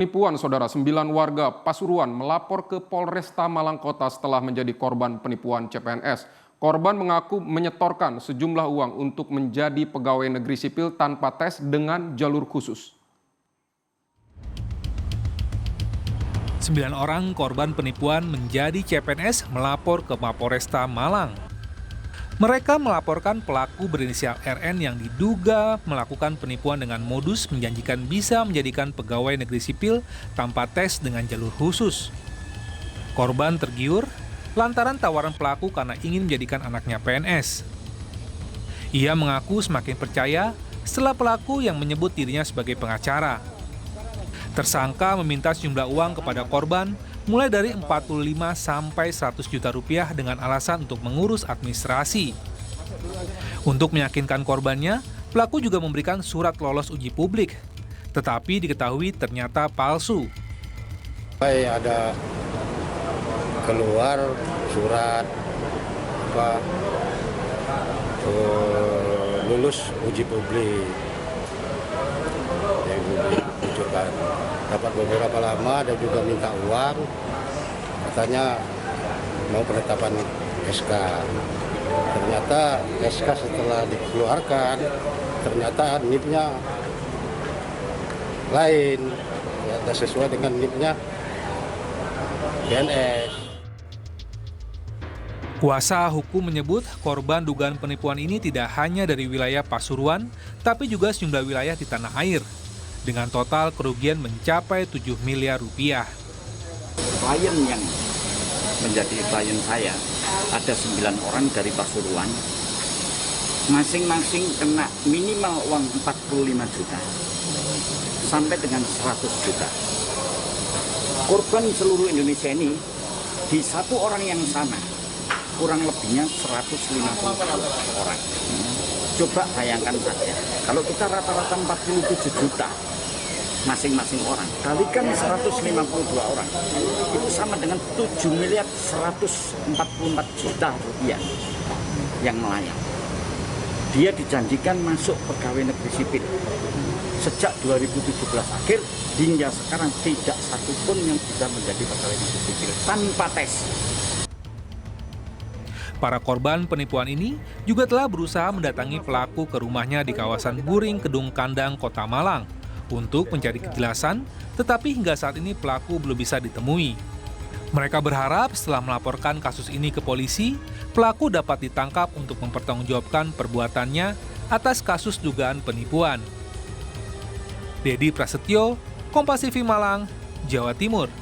Penipuan, saudara, 9 warga Pasuruan melapor ke Polresta Malang Kota setelah menjadi korban penipuan CPNS. Korban mengaku menyetorkan sejumlah uang untuk menjadi pegawai negeri sipil tanpa tes dengan jalur khusus. 9 orang korban penipuan menjadi CPNS melapor ke Mapolresta Malang. Mereka melaporkan pelaku berinisial RN yang diduga melakukan penipuan dengan modus menjanjikan bisa menjadikan pegawai negeri sipil tanpa tes dengan jalur khusus. Korban tergiur lantaran tawaran pelaku karena ingin menjadikan anaknya PNS. Ia mengaku semakin percaya setelah pelaku yang menyebut dirinya sebagai pengacara. Tersangka meminta sejumlah uang kepada korban mulai dari 45 sampai 100 juta rupiah dengan alasan untuk mengurus administrasi. Untuk meyakinkan korbannya, pelaku juga memberikan surat lolos uji publik, tetapi diketahui ternyata palsu. Ada keluar surat lulus uji publik yang diluncurkan. Dapat beberapa lama dan juga minta uang, katanya mau penetapan SK. Ternyata SK setelah dikeluarkan, ternyata NIP-nya lain, ternyata sesuai dengan NIP-nya PNS. Kuasa hukum menyebut korban dugaan penipuan ini tidak hanya dari wilayah Pasuruan, tapi juga sejumlah wilayah di tanah air, dengan total kerugian mencapai 7 miliar rupiah. Klien yang menjadi klien saya ada 9 orang dari Pasuruan, masing-masing kena minimal uang 45 juta sampai dengan 100 juta. Korban seluruh Indonesia ini di satu orang yang sama kurang lebihnya 150 orang. Coba bayangkan saja, kalau kita rata-rata 47 juta masing-masing orang, kalikan 152 orang, itu sama dengan 7 miliar 144 juta rupiah yang melayang. Dia dijanjikan masuk pegawai negeri sipil. Sejak 2017 akhir hingga sekarang tidak satupun yang bisa menjadi pegawai negeri sipil tanpa tes. Para korban penipuan ini juga telah berusaha mendatangi pelaku ke rumahnya di kawasan Buring, Kedung Kandang, Kota Malang untuk mencari kejelasan, tetapi hingga saat ini pelaku belum bisa ditemui. Mereka berharap setelah melaporkan kasus ini ke polisi, pelaku dapat ditangkap untuk mempertanggungjawabkan perbuatannya atas kasus dugaan penipuan. Dedi Prasetyo, Kompas TV Malang, Jawa Timur.